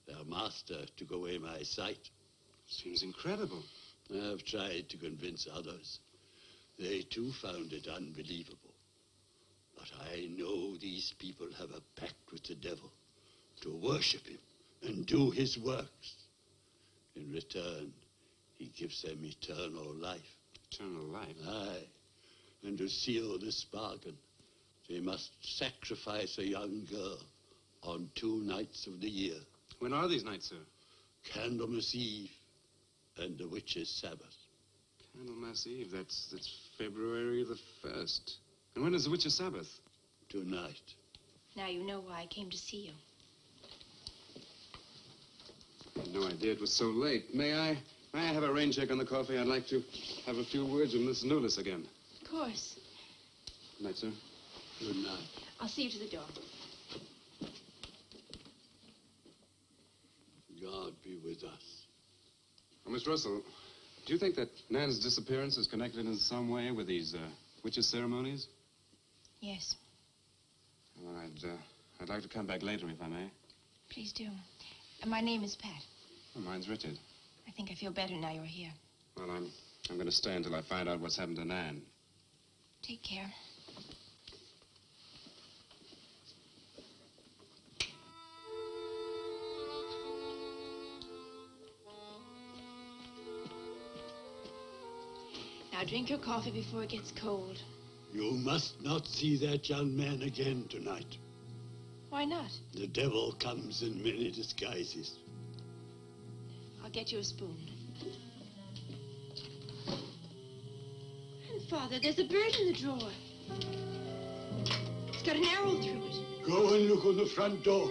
Their master took away my sight. Seems incredible. I have tried to convince others. They, too, found it unbelievable. But I know these people have a pact with the devil to worship him and do his works. In return, he gives them eternal life. Eternal life? Aye. And to seal this bargain, they must sacrifice a young girl on 2 nights of the year. When are these nights, sir? Candlemas Eve and the Witch's Sabbath. Candlemas Eve, that's February the 1st. And when is the Witch's Sabbath? Tonight. Now you know why I came to see you. I had no idea it was so late. May I have a rain check on the coffee? I'd like to have a few words with Miss Newless again. Of course. Good night, sir. Good night. I'll see you to the door. God be with us. Oh, Miss Russell, do you think that Nan's disappearance is connected in some way with these witches' ceremonies? Yes. Well, I'd like to come back later, if I may. Please do. And my name is Pat. Oh, mine's Richard. I think I feel better now you're here. Well, I'm going to stay until I find out what's happened to Nan. Take care. Now drink your coffee before it gets cold. You must not see that young man again tonight. Why not? The devil comes in many disguises. I'll get you a spoon. Grandfather, there's a bird in the drawer. It's got an arrow through it. Go and look on the front door.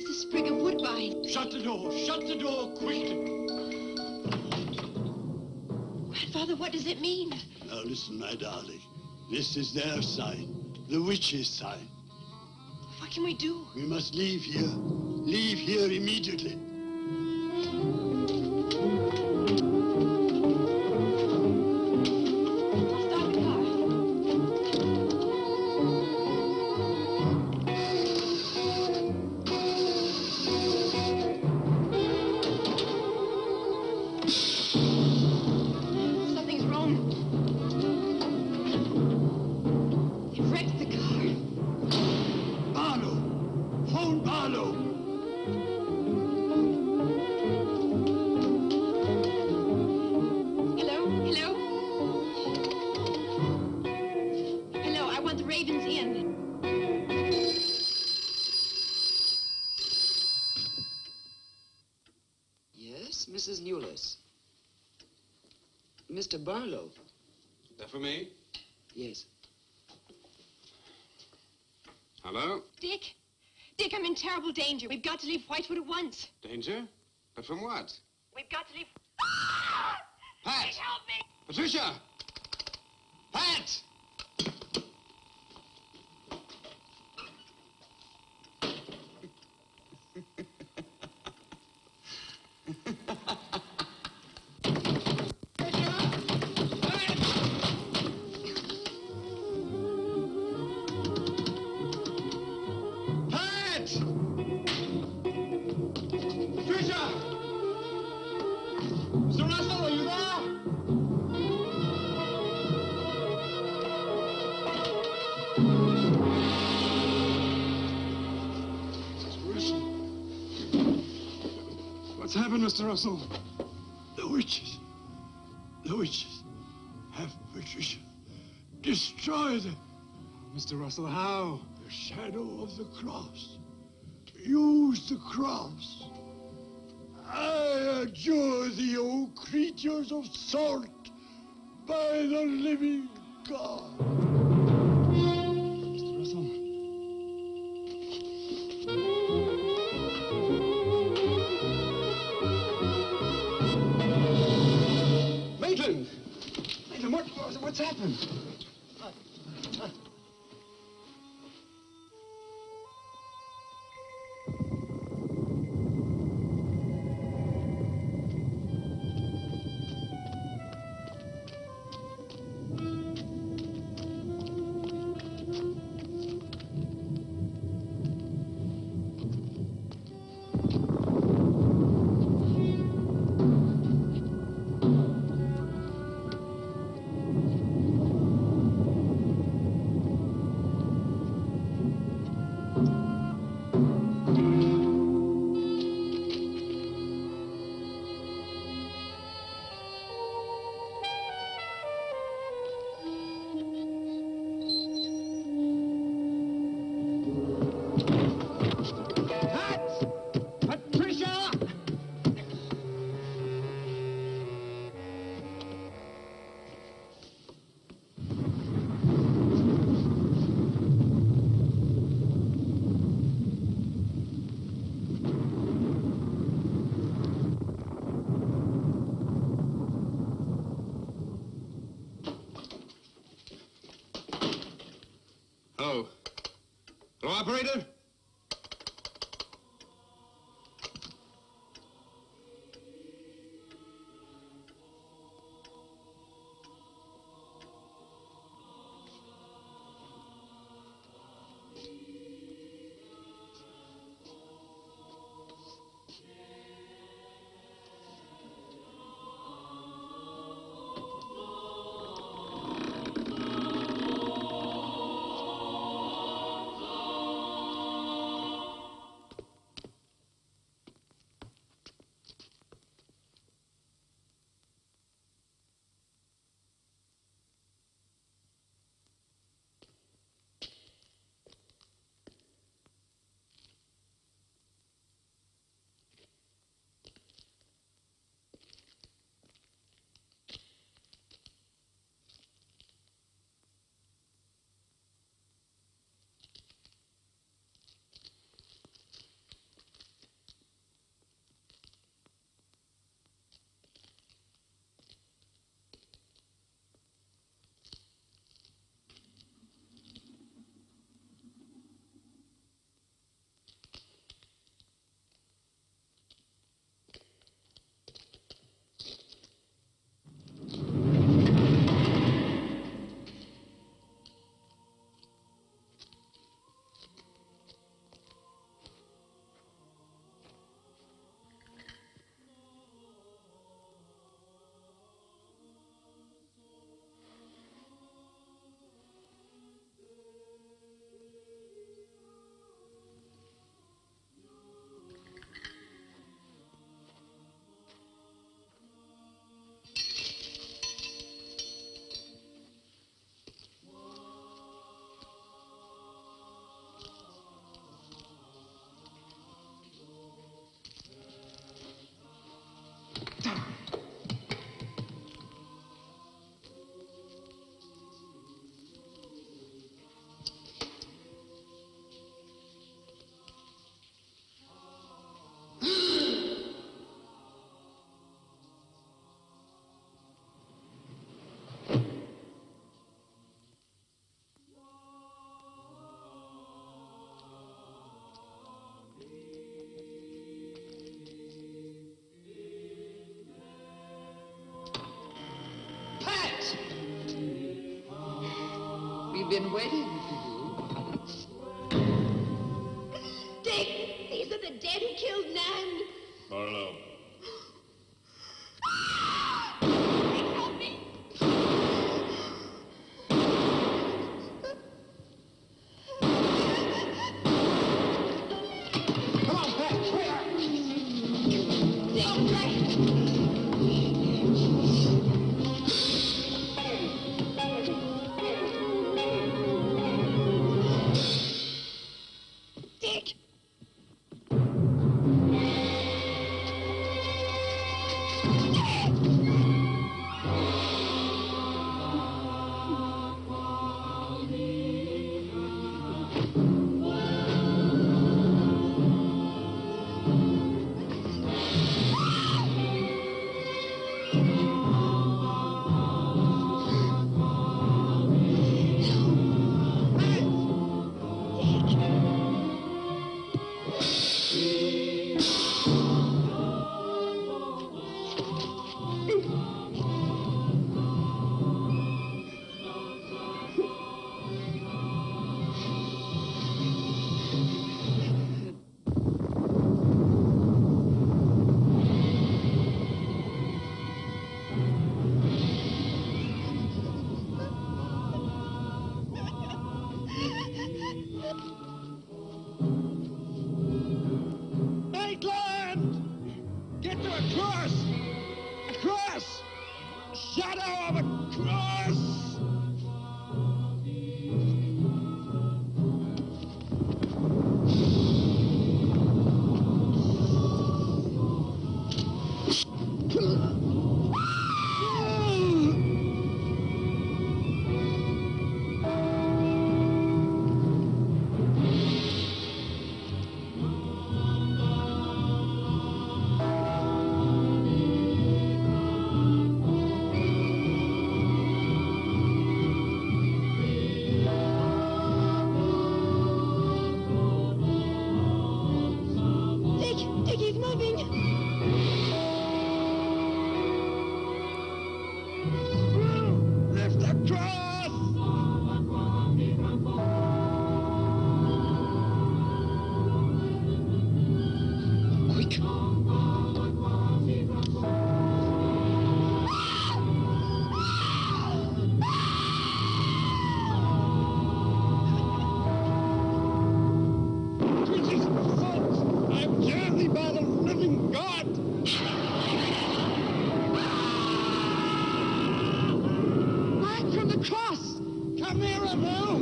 It's a sprig of wood Shut the door quickly. Grandfather, what does it mean? Now listen, my darling. This is their sign. The witch's sign. What can we do? We must leave here. Leave here immediately. Stop the car. Something's wrong. They've wrecked the car. Barlow! Phone Barlow! Hello? Hello? Hello, I want the Ravens Inn. Yes, Mrs. Newless. Mr. Barlow. That for me? Yes. Hello? Dick? Dick, I'm in terrible danger. We've got to leave Whitewood at once. Danger? But from what? We've got to leave... Pat! Dick, help me! Patricia! Pat! Pat! Patricia! Mr. Russell, are you there? What's happened, Mr. Russell? The witches. The witches have Patricia. Destroy them. Mr. Russell, how? The shadow of the cross. Use the cross. I adjure thee, O creatures of salt, by the living God. Mr. Russell. Maitland! Maitland, what's happened? Hello. Hello, operator? been waiting for you. Dick, these are the dead who killed Nan. Barlow. Help me. Come on, Pat. Hurry up. Dick! Maitland! Get to a cross! A cross! Shadow of a cross! Dick, he's moving. Lift the cross! Quick. Twitches and salts! I'm journey by the living God! Back from the cross! Come nearer, Bill!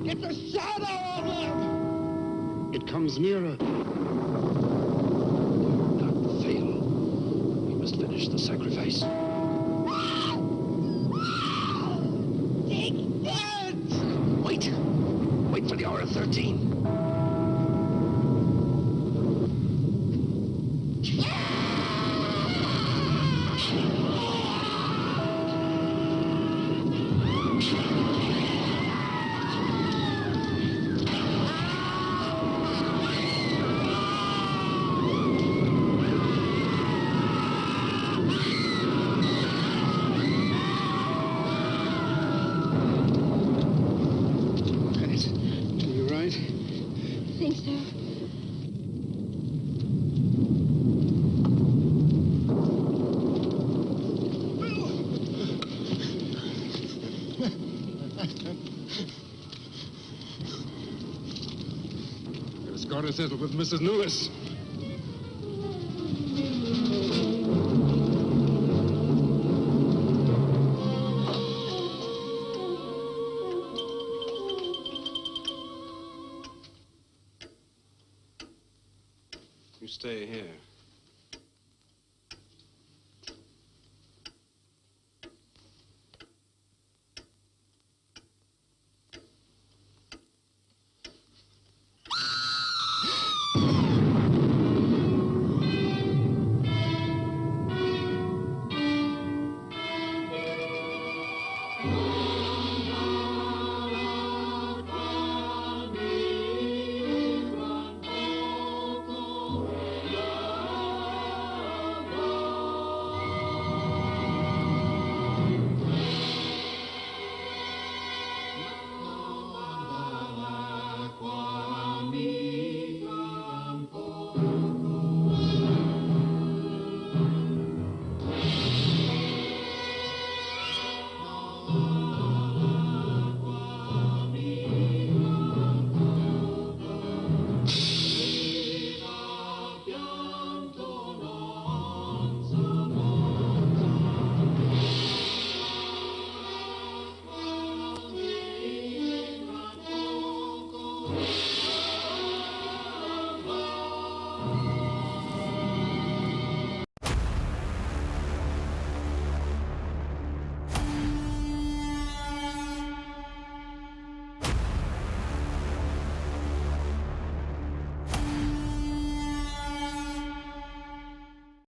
Get the shadow of him! It comes nearer. Not to fail. We must finish the sacrifice. Dick! Wait. Wait for the hour of 13. You right? I think so. It's got to settle with Mrs. Lewis. You stay here.